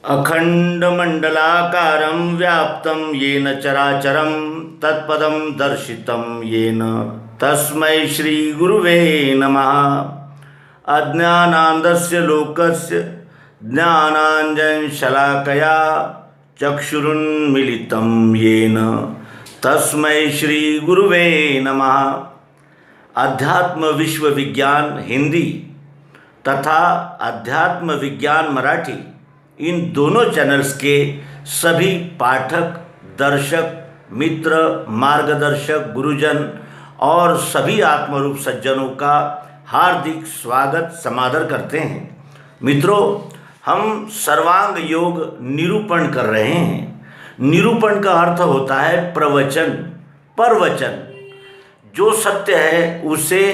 अखंडमंडलाकारं व्याप्तं येन चराचरं तत्पदं दर्शितं येन तस्मै श्रीगुरुवे नमः। अज्ञानान्धस्य लोकस्य ज्ञानाञ्जनशलाकया चक्षुरुन्मीलितं येन तस्मै श्रीगुरुवे नमः। अध्यात्म विश्व विज्ञान हिंदी तथा अध्यात्म विज्ञान मराठी इन दोनों चैनल्स के सभी पाठक, दर्शक, मित्र, मार्गदर्शक, गुरुजन और सभी आत्मरूप सज्जनों का हार्दिक स्वागत समादर करते हैं। मित्रों, हम सर्वांग योग निरूपण कर रहे हैं। निरूपण का अर्थ होता है प्रवचन, प्रवचन। जो सत्य है उसे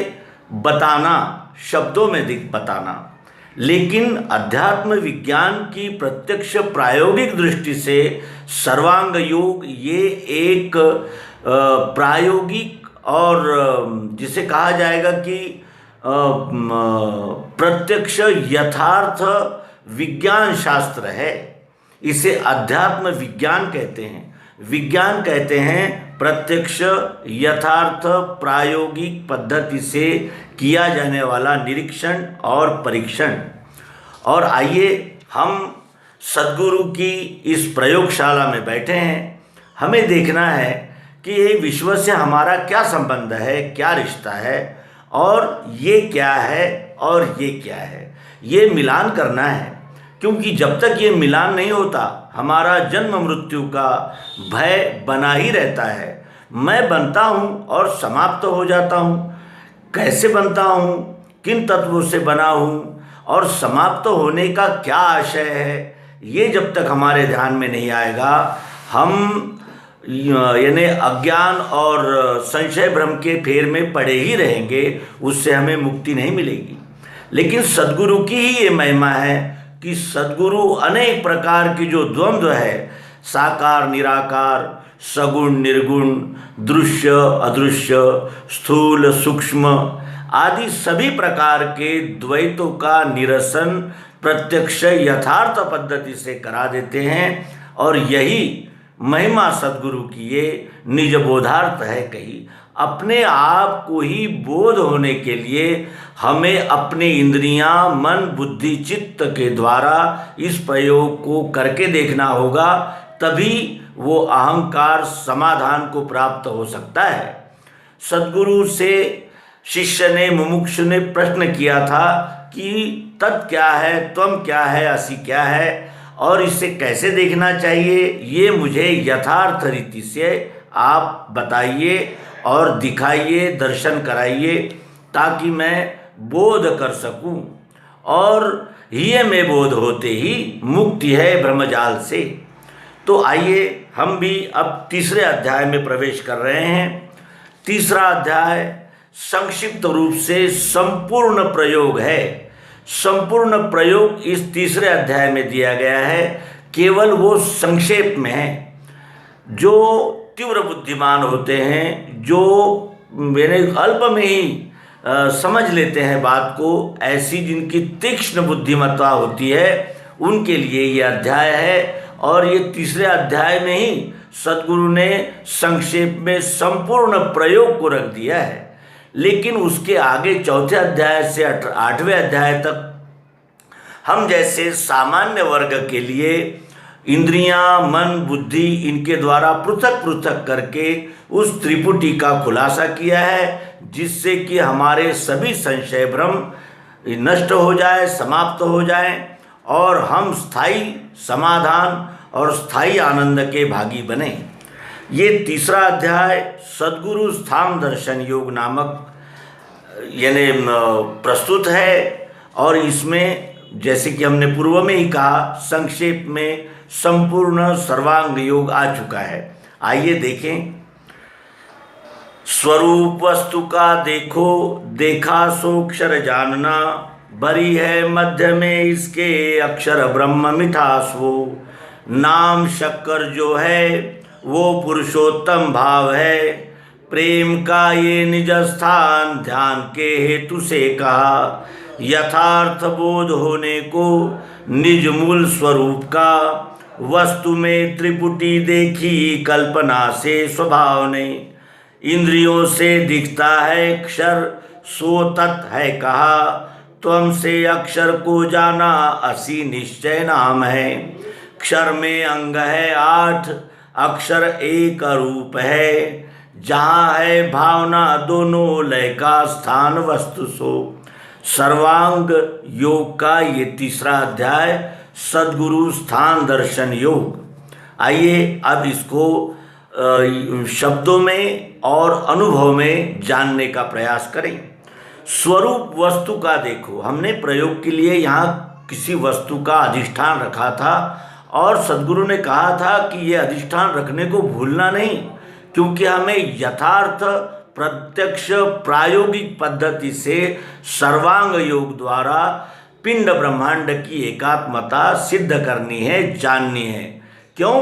बताना, शब्दों में बताना। लेकिन अध्यात्म विज्ञान की प्रत्यक्ष प्रायोगिक दृष्टि से सर्वांग योग ये एक प्रायोगिक और जिसे कहा जाएगा कि प्रत्यक्ष यथार्थ विज्ञान शास्त्र है। इसे अध्यात्म विज्ञान कहते हैं। विज्ञान कहते हैं प्रत्यक्ष यथार्थ प्रायोगिक पद्धति से किया जाने वाला निरीक्षण और परीक्षण। और आइए हम सद्गुरु की इस प्रयोगशाला में बैठे हैं। हमें देखना है कि ये विश्व से हमारा क्या संबंध है, क्या रिश्ता है, और ये क्या है और ये क्या है। ये मिलान करना है, क्योंकि जब तक ये मिलान नहीं होता हमारा जन्म मृत्यु का भय बना ही रहता है। मैं बनता हूँ और समाप्त हो जाता हूँ। कैसे बनता हूँ, किन तत्वों से बना हूँ और समाप्त होने का क्या आशय है, ये जब तक हमारे ध्यान में नहीं आएगा हम यानी अज्ञान और संशय भ्रम के फेर में पड़े ही रहेंगे। उससे हमें मुक्ति नहीं मिलेगी। लेकिन सद्गुरु की ही ये महिमा है कि सद्गुरु अनेक प्रकार की जो द्वंद्व है, साकार निराकार, सगुण निर्गुण, दृश्य अदृश्य, स्थूल सूक्ष्म आदि सभी प्रकार के द्वैतों का निरसन प्रत्यक्ष यथार्थ पद्धति से करा देते हैं। और यही महिमा सद्गुरु की ये निज बोधार्थ है। कही अपने आप को ही बोध होने के लिए हमें अपने इंद्रियां, मन, बुद्धि, चित्त के द्वारा इस प्रयोग को करके देखना होगा। तभी वो अहंकार समाधान को प्राप्त हो सकता है। सद्गुरु से शिष्य ने, मुमुक्षु ने प्रश्न किया था कि तत् क्या है, त्वम क्या है, असि क्या है और इसे कैसे देखना चाहिए, ये मुझे यथार्थ रीति से आप बताइए और दिखाइए, दर्शन कराइए, ताकि मैं बोध कर सकूं। और ये में बोध होते ही मुक्ति है ब्रह्मजाल से। तो आइए हम भी अब तीसरे अध्याय में प्रवेश कर रहे हैं। तीसरा अध्याय संक्षिप्त रूप से संपूर्ण प्रयोग है। संपूर्ण प्रयोग इस तीसरे अध्याय में दिया गया है। केवल वो संक्षेप में है। जो तीव्र बुद्धिमान होते हैं, जो मैंने अल्प में ही समझ लेते हैं बात को, ऐसी जिनकी तीक्ष्ण बुद्धिमत्ता होती है, उनके लिए ये अध्याय है। और ये तीसरे अध्याय में ही सद्गुरु ने संक्षेप में संपूर्ण प्रयोग को रख दिया है। लेकिन उसके आगे चौथे अध्याय से आठवें अध्याय तक हम जैसे सामान्य वर्ग के लिए इंद्रियां, मन, बुद्धि इनके द्वारा पृथक पृथक करके उस त्रिपुटी का खुलासा किया है, जिससे कि हमारे सभी संशय भ्रम नष्ट हो जाए, समाप्त हो जाए और हम स्थायी समाधान और स्थायी आनंद के भागी बने। ये तीसरा अध्याय सद्गुरु स्थान दर्शन योग नामक यानी प्रस्तुत है। और इसमें जैसे कि हमने पूर्व में ही कहा, संक्षेप में संपूर्ण सर्वांग योग आ चुका है। आइए देखें। स्वरूप वस्तु का देखो, देखा सो अक्षर जानना, बरी है मध्य में इसके अक्षर ब्रह्म मिठास वो। नाम शक्कर जो है वो पुरुषोत्तम भाव है, प्रेम का ये निज स्थान ध्यान के हेतु से कहा। यथार्थ बोध होने को निज मूल स्वरूप का। वस्तु में त्रिपुटी देखी कल्पना से स्वभाव ने। इंद्रियों से दिखता है अक्षर सो तत् है कहा। त्वम से अक्षर को जाना असी निश्चय नाम है। क्षर में अंग है 8 अक्षर एक रूप है। जहाँ है भावना दोनों लय का स्थान वस्तु सो। सर्वांग योग का ये तीसरा अध्याय सद्गुरु स्थान दर्शन योग। आइए अब इसको शब्दों में और अनुभव में जानने का प्रयास करें। स्वरूप वस्तु का देखो। हमने प्रयोग के लिए यहाँ किसी वस्तु का अधिष्ठान रखा था और सद्गुरु ने कहा था कि ये अधिष्ठान रखने को भूलना नहीं, क्योंकि हमें यथार्थ प्रत्यक्ष प्रायोगिक पद्धति से सर्वांग योग द्वारा पिंड ब्रह्मांड की एकात्मता सिद्ध करनी है, जाननी है। क्यों?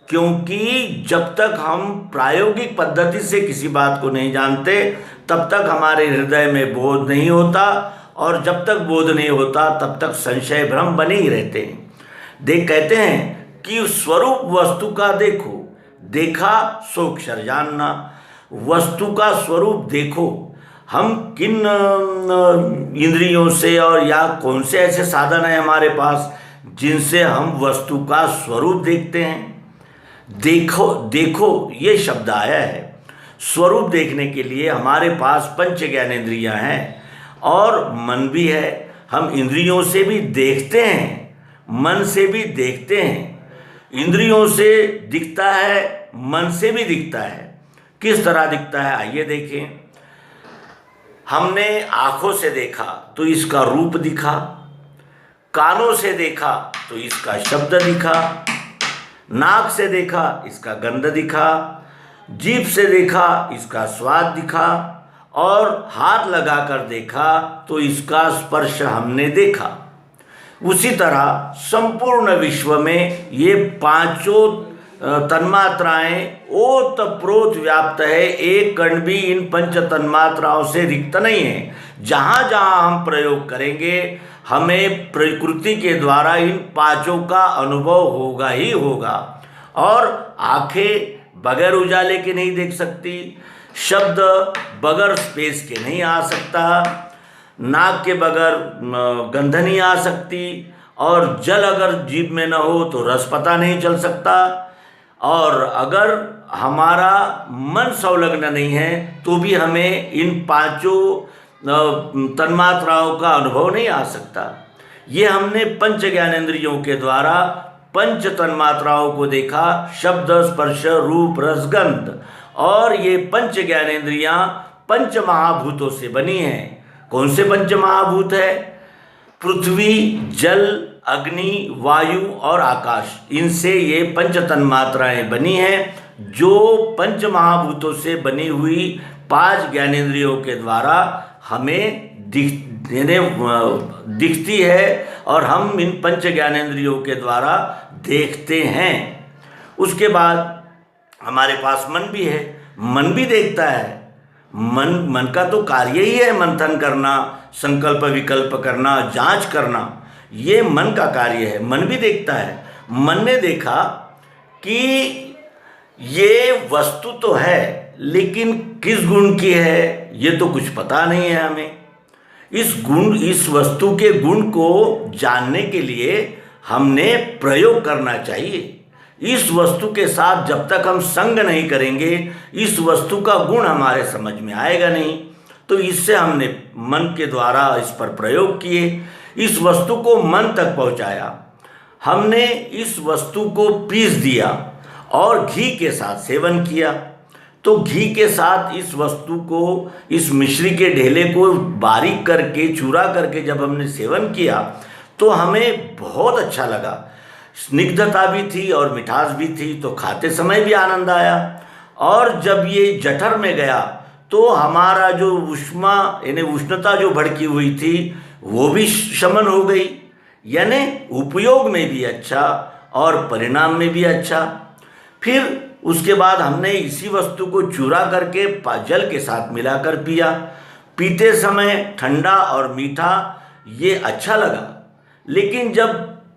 क्योंकि जब तक हम प्रायोगिक पद्धति से किसी बात को नहीं जानते तब तक हमारे हृदय में बोध नहीं होता, और जब तक बोध नहीं होता तब तक संशय भ्रम बने ही रहते हैं। कहते हैं कि स्वरूप वस्तु का देखो, देखा सो अक्षर जानना। वस्तु का स्वरूप देखो। हम किन इंद्रियों से और या कौन से ऐसे साधन हैं हमारे पास जिनसे हम वस्तु का स्वरूप देखते हैं। देखो देखो ये शब्द आया है। स्वरूप देखने के लिए हमारे पास पंच ज्ञानेंद्रियां हैं और मन भी है। हम इंद्रियों से भी देखते हैं, मन से भी देखते हैं। इंद्रियों से दिखता है, मन से भी दिखता है। किस तरह दिखता है आइए देखें। हमने आँखों से देखा तो इसका रूप दिखा, कानों से देखा तो इसका शब्द दिखा, नाक से देखा इसका गंध दिखा, जीभ से देखा इसका स्वाद दिखा, और हाथ लगाकर देखा तो इसका स्पर्श हमने देखा। उसी तरह संपूर्ण विश्व में ये पांचों तन्मात्राएं ओत प्रोत व्याप्त है। एक कण भी इन पंच तन्मात्राओं से रिक्त नहीं है। जहाँ जहाँ हम प्रयोग करेंगे हमें प्रकृति के द्वारा इन पांचों का अनुभव होगा ही होगा। और आंखें बगैर उजाले के नहीं देख सकती, शब्द बगैर स्पेस के नहीं आ सकता, नाक के बगैर गंध नहीं आ सकती, और जल अगर जीभ में न हो तो रस पता नहीं चल सकता, और अगर हमारा मन संलग्न नहीं है तो भी हमें इन पांचों तन्मात्राओं का अनुभव नहीं आ सकता। ये हमने पंच ज्ञानेंद्रियों के द्वारा पंच तन्मात्राओं को देखा, शब्द स्पर्श रूप रस गंध। और ये पंच ज्ञानेंद्रियां पंच महाभूतों से बनी हैं। कौन से पंच महाभूत है? पृथ्वी, जल, अग्नि, वायु और आकाश। इनसे ये पंच तन्मात्राएं बनी हैं, जो पंच महाभूतों से बनी हुई 5 ज्ञानेंद्रियों के द्वारा हमें दिखती है, और हम इन पंच ज्ञानेंद्रियों के द्वारा देखते हैं। उसके बाद हमारे पास मन भी है। मन भी देखता है। मन का तो कार्य ही है मंथन करना, संकल्प विकल्प करना, जांच करना। ये मन का कार्य है। मन भी देखता है। मन ने देखा कि ये वस्तु तो है, लेकिन किस गुण की है ये तो कुछ पता नहीं है हमें। इस वस्तु के गुण को जानने के लिए हमने प्रयोग करना चाहिए। इस वस्तु के साथ जब तक हम संग नहीं करेंगे इस वस्तु का गुण हमारे समझ में आएगा नहीं। तो इससे हमने मन के द्वारा इस पर प्रयोग किए, इस वस्तु को मन तक पहुंचाया। हमने इस वस्तु को पीस दिया और घी के साथ सेवन किया। तो घी के साथ इस वस्तु को, इस मिश्री के ढेले को बारीक करके, चूरा करके जब हमने सेवन किया तो हमें बहुत अच्छा लगा। स्निग्धता भी थी और मिठास भी थी, तो खाते समय भी आनंद आया। और जब ये जठर में गया तो हमारा जो उष्मा यानी उष्णता जो भड़की हुई थी वो भी शमन हो गई। यानी उपयोग में भी अच्छा और परिणाम में भी अच्छा। फिर उसके बाद हमने इसी वस्तु को चूरा करके जल के साथ मिलाकर पिया। पीते समय ठंडा और मीठा ये अच्छा लगा, लेकिन जब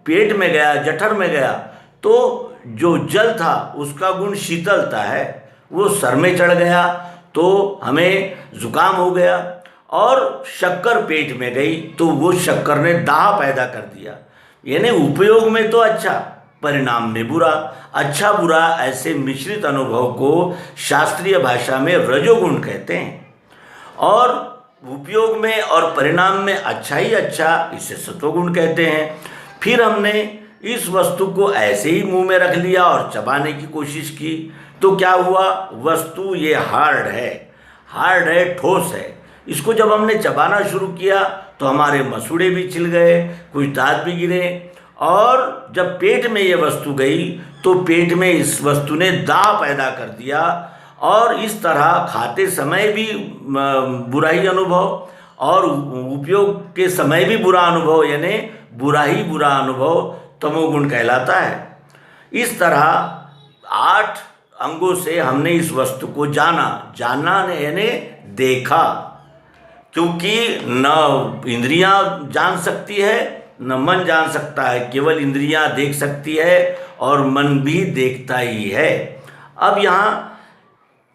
पेट में गया, जठर में गया, तो जो जल था उसका गुण शीतलता है, वो सर में चढ़ गया तो हमें जुकाम हो गया, और शक्कर पेट में गई तो वो शक्कर ने दाह पैदा कर दिया। यानी उपयोग में तो अच्छा, परिणाम में बुरा। अच्छा बुरा ऐसे मिश्रित अनुभव को शास्त्रीय भाषा में रजोगुण कहते हैं, और उपयोग में और परिणाम में अच्छा ही अच्छा, इसे सत्वगुण कहते हैं। फिर हमने इस वस्तु को ऐसे ही मुंह में रख लिया और चबाने की कोशिश की, तो क्या हुआ, वस्तु ये हार्ड है, ठोस है। इसको जब हमने चबाना शुरू किया तो हमारे मसूड़े भी छिल गए, कुछ दांत भी गिरे, और जब पेट में ये वस्तु गई तो पेट में इस वस्तु ने दाह पैदा कर दिया, और इस तरह खाते समय भी बुरा ही अनुभव और उपयोग के समय भी बुरा अनुभव, यानी बुरा ही बुरा अनुभव तमोगुण कहलाता है। इस तरह 8 अंगों से हमने इस वस्तु को जानना यानी देखा, क्योंकि न इंद्रियां जान सकती है न मन जान सकता है, केवल इंद्रियां देख सकती है और मन भी देखता ही है। अब यहाँ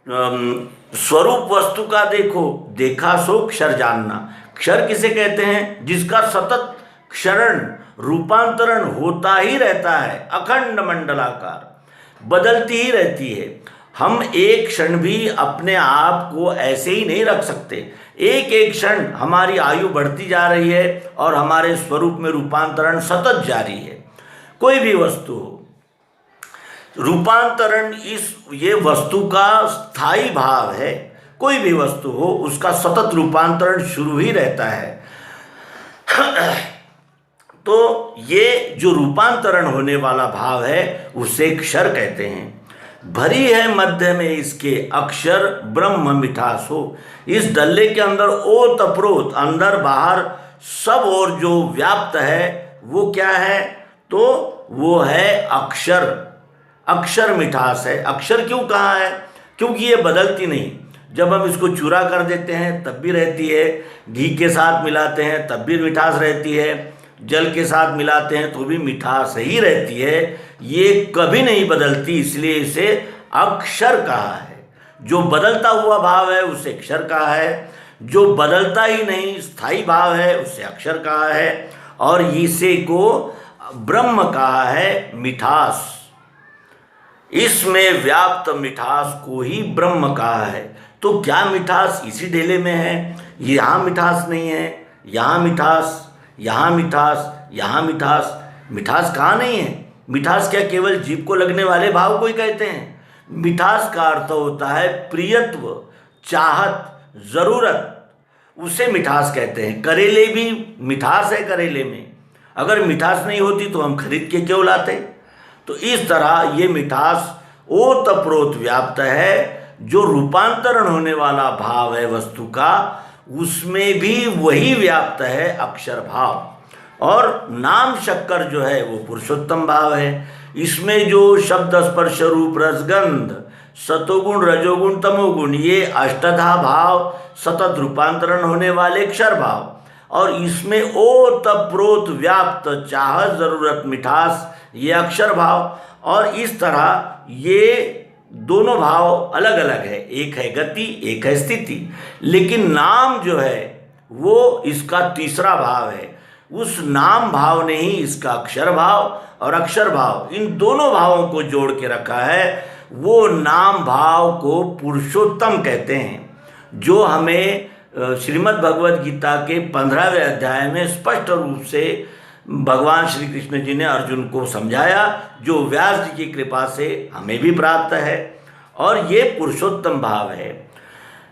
स्वरूप वस्तु का देखा सो क्षर जानना। क्षर किसे कहते हैं, जिसका सतत क्षरण रूपांतरण होता ही रहता है, अखंड मंडलाकार, बदलती ही रहती है। हम एक क्षण भी अपने आप को ऐसे ही नहीं रख सकते। एक एक क्षण हमारी आयु बढ़ती जा रही है और हमारे स्वरूप में रूपांतरण सतत जारी है। कोई भी वस्तु हो, रूपांतरण ये वस्तु का स्थायी भाव है। कोई भी वस्तु हो, उसका सतत रूपांतरण शुरू ही रहता है। तो ये जो रूपांतरण होने वाला भाव है उसे क्षर कहते हैं। भरी है मध्य में इसके अक्षर ब्रह्म मिठास हो। इस डल्ले के अंदर ओतप्रोत, अंदर बाहर सब और जो व्याप्त है वो क्या है, तो वो है अक्षर। अक्षर मिठास है। अक्षर क्यों कहा है, क्योंकि ये बदलती नहीं। जब हम इसको चूरा कर देते हैं तब भी रहती है, घी के साथ मिलाते हैं तब भी मिठास रहती है, जल के साथ मिलाते हैं तो भी मिठास ही रहती है। ये कभी नहीं बदलती, इसलिए इसे अक्षर कहा है। जो बदलता हुआ भाव है उसे अक्षर कहा है, जो बदलता ही नहीं स्थायी भाव है उसे अक्षर कहा है, और इसे को ब्रह्म कहा है मिठास। इसमें व्याप्त मिठास को ही ब्रह्म कहा है। तो क्या मिठास इसी ढेले में है? यहाँ मिठास नहीं है, यहाँ मिठास, यहाँ मिठास, यहाँ मिठास। मिठास कहाँ नहीं है? मिठास क्या केवल जीभ को लगने वाले भाव को ही कहते हैं? मिठास का अर्थ होता है प्रियत्व, चाहत, ज़रूरत, उसे मिठास कहते हैं। करेले भी मिठास है करेले में, अगर मिठास नहीं होती तो हम खरीद के क्यों लाते? तो इस तरह ये मिठास ओतप्रोत व्याप्त है। जो रूपांतरण होने वाला भाव है वस्तु का, उसमें भी वही व्याप्त है अक्षर भाव। और नाम शक्कर जो है वो पुरुषोत्तम भाव है। इसमें जो शब्द स्पर्श रूप रसगंध, सतोगुण रजोगुण तमोगुण, ये अष्टधा भाव सतत रूपांतरण होने वाले अक्षर भाव, और इसमें ओतप्रोत व्याप्त चाहत जरूरत मिठास, ये अक्षर भाव। और इस तरह ये दोनों भाव अलग अलग है, एक है गति, एक है स्थिति, लेकिन नाम जो है वो इसका तीसरा भाव है। उस नाम भाव ने ही इसका अक्षर भाव और अक्षर भाव, इन दोनों भावों को जोड़ के रखा है। वो नाम भाव को पुरुषोत्तम कहते हैं, जो हमें श्रीमद् भगवद गीता के 15वें अध्याय में स्पष्ट रूप से भगवान श्री कृष्ण जी ने अर्जुन को समझाया, जो व्यास जी की कृपा से हमें भी प्राप्त है। और ये पुरुषोत्तम भाव है।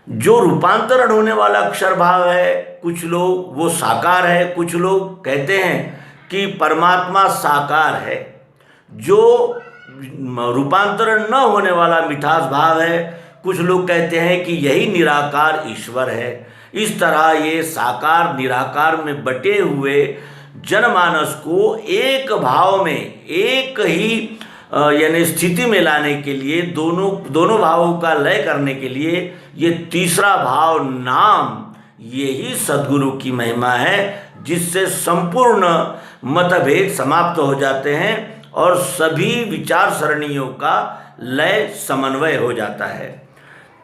जो रूपांतरण होने वाला अक्षर भाव है, कुछ लोग वो साकार है, कुछ लोग कहते हैं कि परमात्मा साकार है। जो रूपांतरण न होने वाला मिठास भाव है, कुछ लोग कहते हैं कि यही निराकार ईश्वर है। इस तरह ये साकार निराकार में बटे हुए जनमानस को एक भाव में, एक ही यानी स्थिति में लाने के लिए, दोनों भावों का लय करने के लिए ये तीसरा भाव नाम, यही सद्गुरु की महिमा है, जिससे संपूर्ण मतभेद समाप्त हो जाते हैं और सभी विचार सरणियों का लय समन्वय हो जाता है।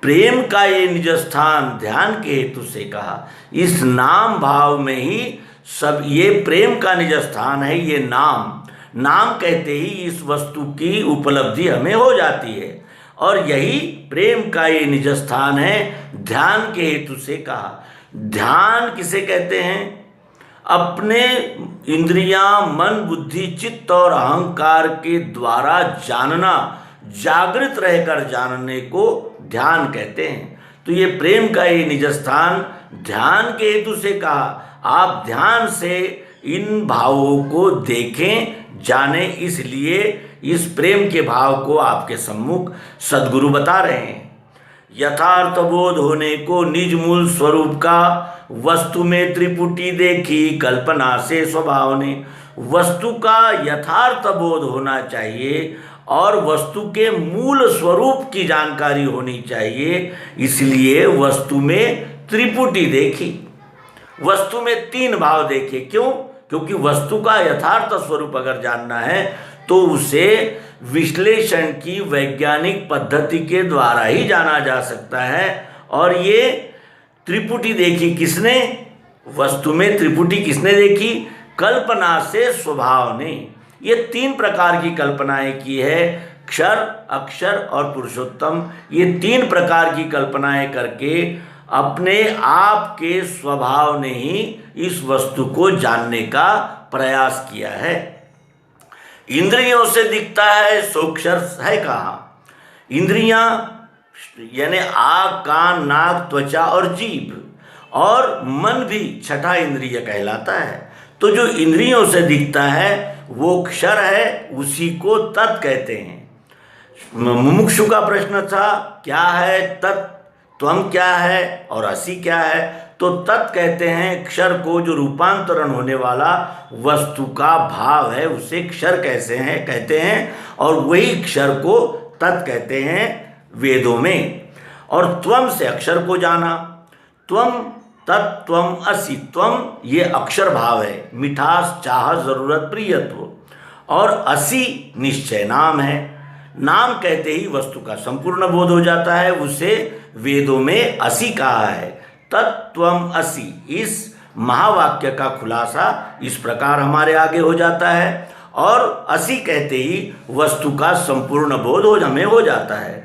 प्रेम का ये निज स्थान ध्यान के हेतु से कहा। इस नाम भाव में ही सब, ये प्रेम का निज स्थान है। ये नाम कहते ही इस वस्तु की उपलब्धि हमें हो जाती है, और यही प्रेम का ये निज स्थान है ध्यान के हेतु से कहा। ध्यान किसे कहते हैं? अपने इंद्रियां, मन, बुद्धि, चित्त और अहंकार के द्वारा जानना, जागृत रहकर जानने को ध्यान कहते हैं। तो ये प्रेम का ये निज स्थान ध्यान के हेतु से कहा। आप ध्यान से इन भावों को देखें, जाने, इसलिए इस प्रेम के भाव को आपके सम्मुख सद्गुरु बता रहे हैं। यथार्थ बोध होने को निज मूल स्वरूप का वस्तु में त्रिपुटी देखी कल्पना से स्वभाव ने। वस्तु का यथार्थ बोध होना चाहिए और वस्तु के मूल स्वरूप की जानकारी होनी चाहिए, इसलिए वस्तु में त्रिपुटी देखी। वस्तु में 3 भाव देखे। क्यों? क्योंकि वस्तु का यथार्थ स्वरूप अगर जानना है तो उसे विश्लेषण की वैज्ञानिक पद्धति के द्वारा ही जाना जा सकता है। और ये त्रिपुटी देखी किसने? वस्तु में त्रिपुटी किसने देखी? कल्पना से स्वभाव ने। ये 3 प्रकार की कल्पनाएं की है, क्षर, अक्षर और पुरुषोत्तम। ये 3 प्रकार की कल्पनाएं करके अपने आप के स्वभाव ने ही इस वस्तु को जानने का प्रयास किया है। इंद्रियों से दिखता है सो अक्षर है कहा। इंद्रियां यानी आँख, कान, नाक, त्वचा और जीभ, और मन भी छठा इंद्रिय कहलाता है। तो जो इंद्रियों से दिखता है वो क्षर है, उसी को तत् कहते हैं। मुमुक्षु का प्रश्न था क्या है तत्, त्वम क्या है और असि क्या है? तो तत् कहते हैं क्षर को, जो रूपांतरण होने वाला वस्तु का भाव है उसे क्षर कैसे हैं कहते हैं, और वही क्षर को तत् कहते हैं वेदों में। और त्वम से अक्षर को जाना। त्वम, तत्, त्वम, असि। त्वम ये अक्षर भाव है, मिठास, चाह, जरूरत, प्रियत्व। और असि निश्चय नाम है। नाम कहते ही वस्तु का संपूर्ण बोध हो जाता है, उसे वेदों में असि कहा है। तत्त्वम असि, इस महावाक्य का खुलासा इस प्रकार हमारे आगे हो जाता है। और असि कहते ही वस्तु का संपूर्ण बोध हमें हो जाता है।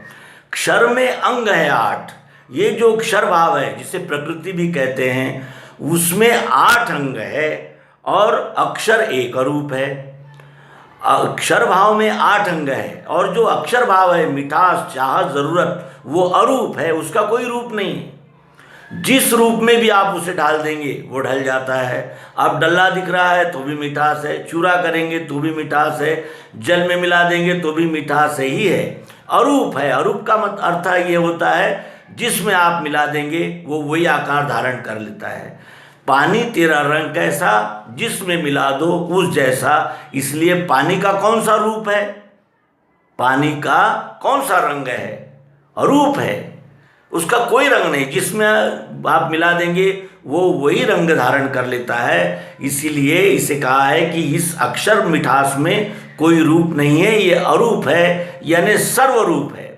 क्षर में अंग है 8। ये जो क्षर भाव है, जिसे प्रकृति भी कहते हैं, उसमें 8 अंग है और अक्षर एक रूप है। अक्षर भाव में 8 अंग है, और जो अक्षर भाव है मिठास, चाह, जरूरत, वो अरूप है, उसका कोई रूप नहीं है। जिस रूप में भी आप उसे डाल देंगे वो ढल जाता है। अब डल्ला दिख रहा है तो भी मिठास है, चूरा करेंगे तो भी मिठास है, जल में मिला देंगे तो भी मिठास ही है। अरूप है। अरूप का अर्थ ये होता है जिसमें आप मिला देंगे वो वही आकार धारण कर लेता है। पानी तेरा रंग कैसा, जिसमें मिला दो उस जैसा। इसलिए पानी का कौन सा रूप है? पानी का कौन सा रंग है? अरूप है, उसका कोई रंग नहीं। जिसमें आप मिला देंगे वो वही रंग धारण कर लेता है। इसीलिए इसे कहा है कि इस अक्षर मिठास में कोई रूप नहीं है, ये अरूप है, यानी सर्वरूप है।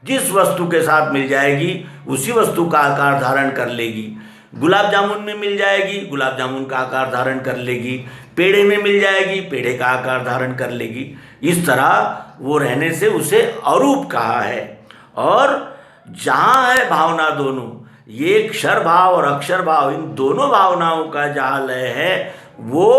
जिस वस्तु के साथ मिल जाएगी उसी वस्तु का आकार धारण कर लेगी। गुलाब जामुन में मिल जाएगी, गुलाब जामुन का आकार धारण कर लेगी। पेड़े में मिल जाएगी, पेड़े का आकार धारण कर लेगी। इस तरह वो रहने से उसे अरूप कहा है। और जहाँ है भावना दोनों, ये क्षर भाव और अक्षर भाव, इन दोनों भावनाओं का जहाँ लय है, वो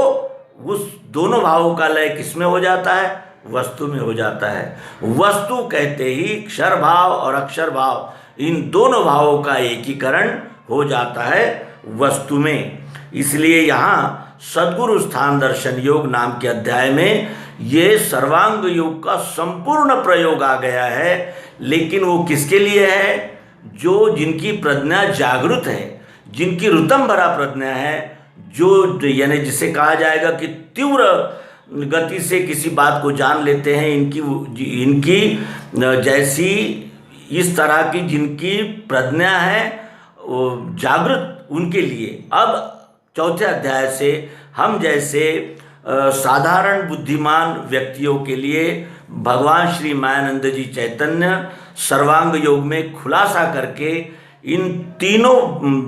उस दोनों भावों का लय किसमें हो जाता है? वस्तु में हो जाता है। वस्तु कहते ही क्षर भाव और अक्षर भाव, इन दोनों भावों का एकीकरण हो जाता है वस्तु में। इसलिए यहाँ सद्गुरु स्थान दर्शन योग नाम के अध्याय में ये सर्वांग योग का संपूर्ण प्रयोग आ गया है। लेकिन वो किसके लिए है? जो जिनकी प्रज्ञा जागृत है, जिनकी रुतम भरा प्रज्ञा है, जो यानी जिसे कहा जाएगा कि तीव्र गति से किसी बात को जान लेते हैं। इनकी जैसी इस तरह की जिनकी प्रज्ञा है, जागृत उनके लिए अब चौथे अध्याय से हम जैसे साधारण बुद्धिमान व्यक्तियों के लिए भगवान श्री मायानंद जी चैतन्य सर्वांग योग में खुलासा करके इन तीनों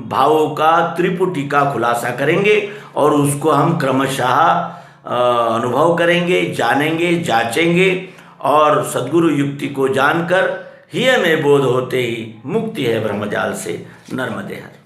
भावों का त्रिपुटी का खुलासा करेंगे और उसको हम क्रमशः अनुभव करेंगे, जानेंगे, जांचेंगे और सद्गुरु युक्ति को जानकर ही हमें बोध होते ही मुक्ति है ब्रह्मजाल से। नर्मदे हर।